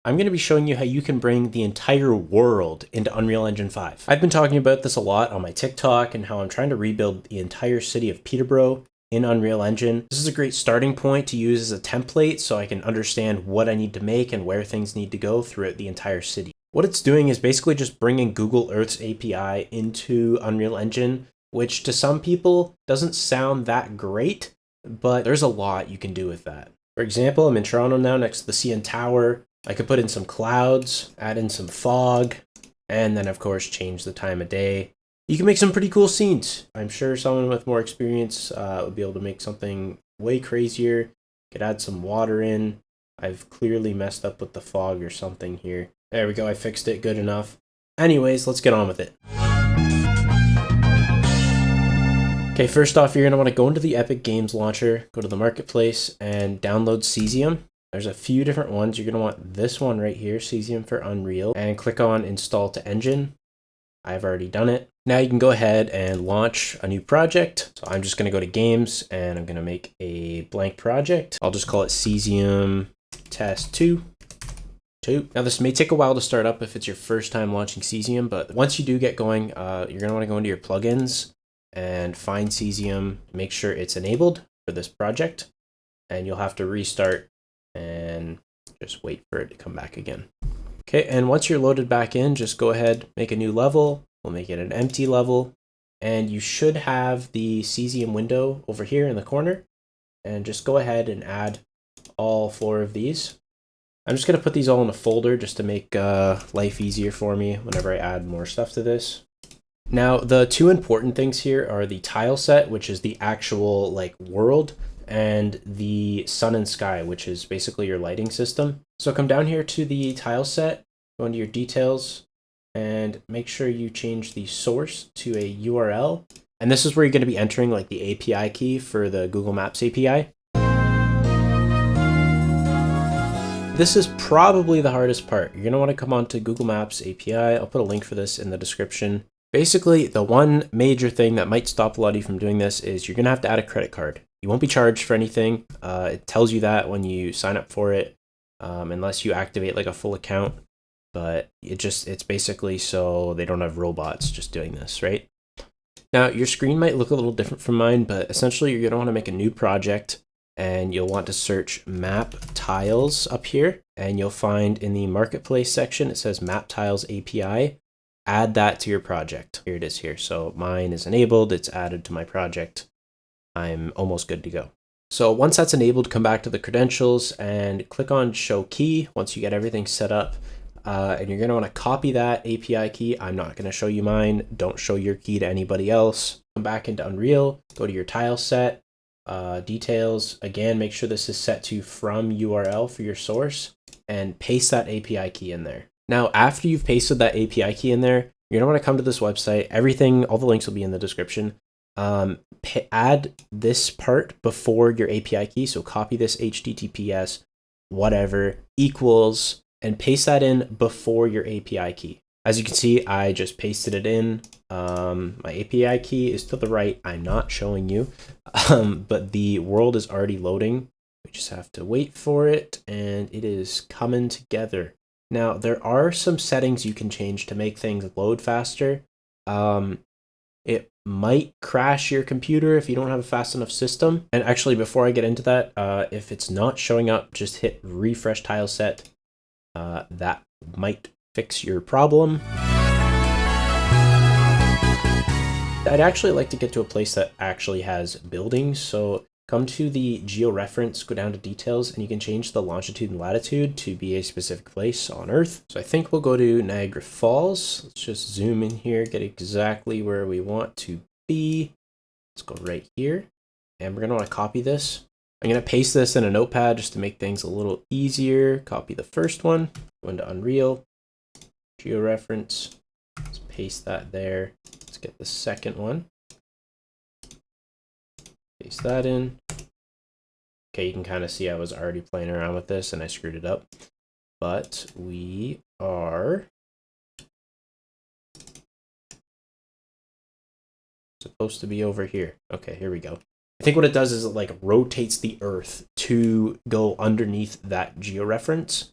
I'm going to be showing you how you can bring the entire world into Unreal Engine 5. I've been talking about this a lot on my TikTok and how I'm trying to rebuild the entire city of Peterborough in Unreal Engine. This is a great starting point to use as a template so I can understand what I need to make and where things need to go throughout the entire city. What it's doing is basically just bringing Google Earth's API into Unreal Engine, which to some people doesn't sound that great, but there's a lot you can do with that. For example, I'm in Toronto now next to the CN Tower. I could put in some clouds, add in some fog, and then of course change the time of day. You can make some pretty cool scenes. I'm sure someone with more experience would be able to make something way crazier. Could add some water in. I've clearly messed up with the fog or something here. There we go, I fixed it good enough. Anyways, let's get on with it. Okay, first off, you're going to want to go into the Epic Games launcher, go to the marketplace, and download Cesium. There's a few different ones. You're going to want this one right here, Cesium for Unreal, and click on Install to Engine. I've already done it. Now you can go ahead and launch a new project. So I'm just going to go to Games, and I'm going to make a blank project. I'll just call it Cesium Test 2. Now this may take a while to start up if it's your first time launching Cesium, but once you do get going, you're going to want to go into your plugins and find Cesium, make sure it's enabled for this project, and you'll have to restart and just wait for it to come back again. Okay, and once you're loaded back in, just go ahead, make a new level. We'll make it an empty level, and you should have the Cesium window over here in the corner, and just go ahead and add all 4 of these. I'm just going to put these all in a folder just to make life easier for me whenever I add more stuff to this. Now, the 2 important things here are the tile set, which is the actual world, and the sun and sky, which is basically your lighting system. So come down here to the tile set, go into your details, and make sure you change the source to a URL. And this is where you're going to be entering the API key for the Google Maps API. This is probably the hardest part. You're going to want to come onto Google Maps API. I'll put a link for this in the description. Basically, the one major thing that might stop a lot of you from doing this is you're going to have to add a credit card. You won't be charged for anything. It tells you that when you sign up for it, unless you activate a full account. But it's basically so they don't have robots just doing this, right? Now, your screen might look a little different from mine, but essentially you're going to want to make a new project, and you'll want to search map tiles up here, and you'll find in the marketplace section, it says map tiles API. Add that to your project. Here it is here. So mine is enabled. It's added to my project. I'm almost good to go. So once that's enabled, come back to the credentials and click on show key once you get everything set up. And you're going to want to copy that API key. I'm not going to show you mine. Don't show your key to anybody else. Come back into Unreal, go to your tile set, details. Again, make sure this is set to from URL for your source, and paste that API key in there. Now, after you've pasted that API key in there, you're going to want to come to this website. All the links will be in the description. Add this part before your API key. So copy this HTTPS, whatever, equals, and paste that in before your API key. As you can see, I just pasted it in. My API key is to the right. I'm not showing you, but the world is already loading. We just have to wait for it, and it is coming together. Now, there are some settings you can change to make things load faster. It might crash your computer if you don't have a fast enough system. And actually, before I get into that, if it's not showing up, just hit refresh tile set. That might fix your problem. I'd actually like to get to a place that actually has buildings. So come to the georeference, go down to details, and you can change the longitude and latitude to be a specific place on Earth. So I think we'll go to Niagara Falls. Let's just zoom in here, get exactly where we want to be. Let's go right here. And we're going to want to copy this. I'm going to paste this in a notepad just to make things a little easier. Copy the first one, go into Unreal, georeference, let's paste that there. Let's get the second one. Paste that in. Okay, you can kind of see I was already playing around with this and I screwed it up. But we are supposed to be over here. Okay, here we go. I think what it does is it rotates the Earth to go underneath that georeference.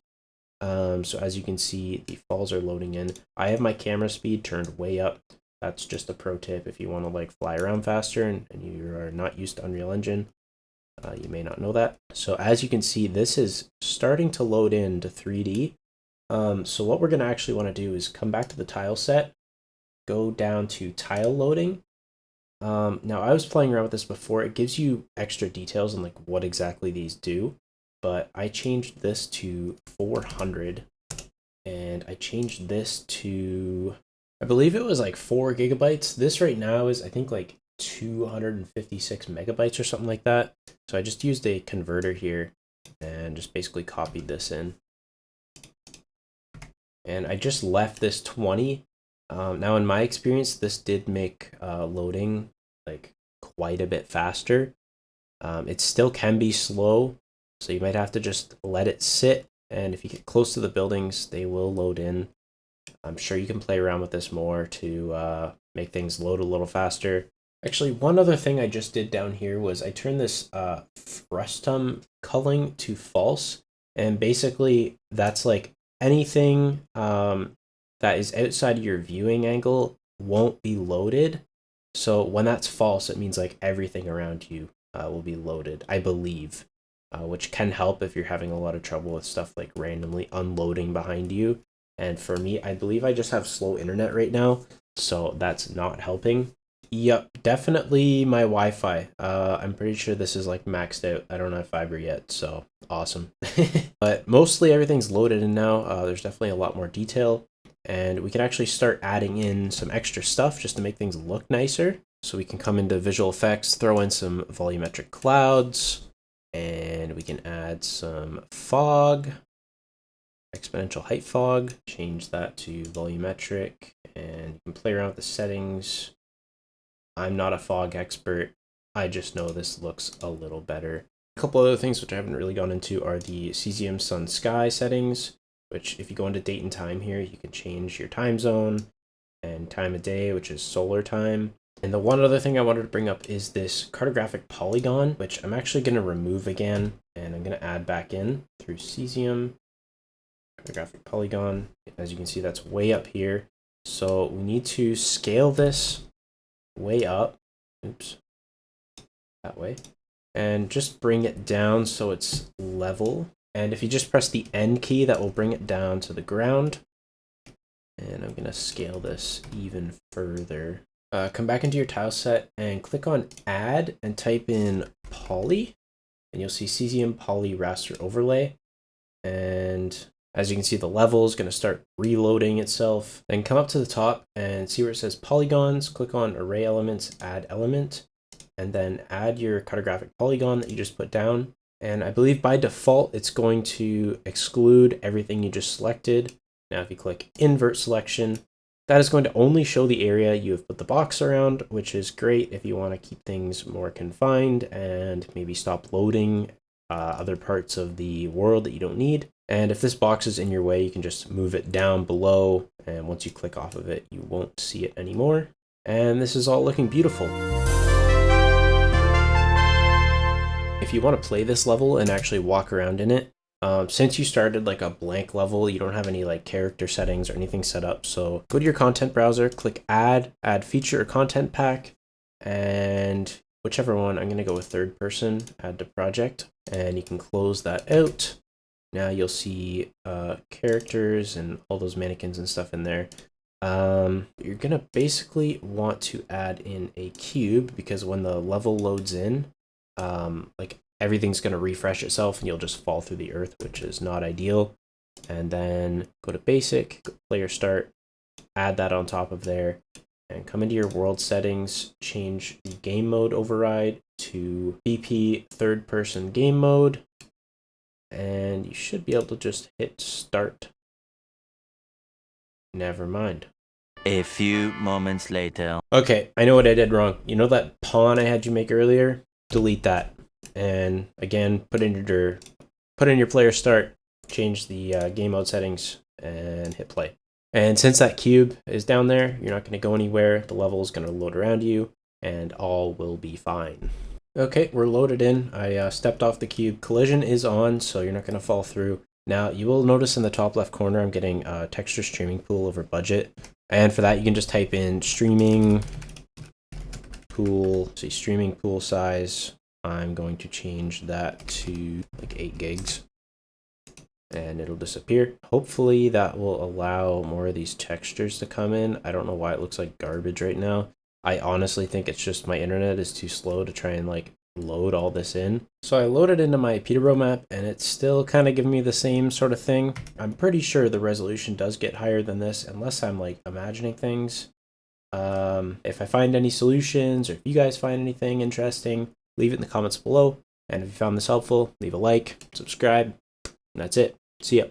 So as you can see, the falls are loading in. I have my camera speed turned way up. That's just a pro tip if you want to like fly around faster and you are not used to Unreal Engine. You may not know that. So as you can see, this is starting to load into 3D. So what we're going to actually want to do is come back to the tile set, go down to tile loading. Now I was playing around with this before. It gives you extra details on like what exactly these do, but I changed this to 400 and I changed this to, I believe it was like 4 gigabytes. This right now is I think like 256 megabytes or something like that. So I just used a converter here and just basically copied this in. And I just left this 20. Now in my experience, this did make loading like quite a bit faster. It still can be slow, so you might have to just let it sit. And if you get close to the buildings, they will load in. I'm sure you can play around with this more to make things load a little faster. Actually, one other thing I just did down here was I turned this frustum culling to false. And basically, that's like anything that is outside of your viewing angle won't be loaded. So when that's false, it means like everything around you will be loaded, I believe, which can help if you're having a lot of trouble with stuff like randomly unloading behind you. And for me, I believe I just have slow internet right now, so that's not helping. Yep, definitely my Wi-Fi. I'm pretty sure this is like maxed out. I don't have fiber yet, so awesome. But mostly everything's loaded in now. There's definitely a lot more detail, and we can actually start adding in some extra stuff just to make things look nicer. So we can come into visual effects, throw in some volumetric clouds, and we can add some fog, exponential height fog, change that to volumetric, and you can play around with the settings. I'm not a fog expert. I just know this looks a little better. A couple other things which I haven't really gone into are the Cesium sun sky settings, which if you go into date and time here, you can change your time zone and time of day, which is solar time. And the one other thing I wanted to bring up is this cartographic polygon, which I'm actually going to remove again, and I'm going to add back in through Cesium. Cartographic polygon, as you can see, that's way up here. So we need to scale this way up, oops, that way, and just bring it down so it's level. And if you just press the N key, that will bring it down to the ground. And I'm gonna scale this even further. Come back into your tile set and click on add and type in poly, and you'll see Cesium poly raster overlay. And as you can see, the level is going to start reloading itself. Then come up to the top and see where it says polygons, click on array elements, add element, and then add your cartographic polygon that you just put down. And I believe by default, it's going to exclude everything you just selected. Now, if you click invert selection, that is going to only show the area you have put the box around, which is great if you want to keep things more confined and maybe stop loading other parts of the world that you don't need. And if this box is in your way, you can just move it down below, and once you click off of it, you won't see it anymore. And this is all looking beautiful. If you want to play this level and actually walk around in it, since you started like a blank level, you don't have any like character settings or anything set up. So go to your content browser, click add feature or content pack, and whichever one, I'm going to go with third person, add to project, and you can close that out. Now you'll see characters and all those mannequins and stuff in there. You're gonna basically want to add in a cube, because when the level loads in, like everything's gonna refresh itself and you'll just fall through the earth, which is not ideal. And then go to basic, go player start, add that on top of there, and come into your world settings, change the game mode override to BP third person game mode. And you should be able to just hit start. Never mind. A few moments later. Okay, I know what I did wrong. You know that pawn I had you make earlier? Delete that. And again, put in your player start, change the game mode settings, and hit play. And since that cube is down there, you're not going to go anywhere. The level is going to load around you, and all will be fine. Okay, we're loaded in. I stepped off the cube. Collision is on, so you're not going to fall through. Now you will notice in the top left corner, I'm getting a texture streaming pool over budget. And for that, you can just type in streaming pool, see streaming pool size. I'm going to change that to like 8 gigs and it'll disappear. Hopefully that will allow more of these textures to come in. I don't know why it looks like garbage right now. I honestly think it's just my internet is too slow to try and like load all this in. So I loaded into my Peterborough map and it's still kind of giving me the same sort of thing. I'm pretty sure the resolution does get higher than this unless I'm like imagining things. If I find any solutions or if you guys find anything interesting, leave it in the comments below. And if you found this helpful, leave a like, subscribe, and that's it. See ya.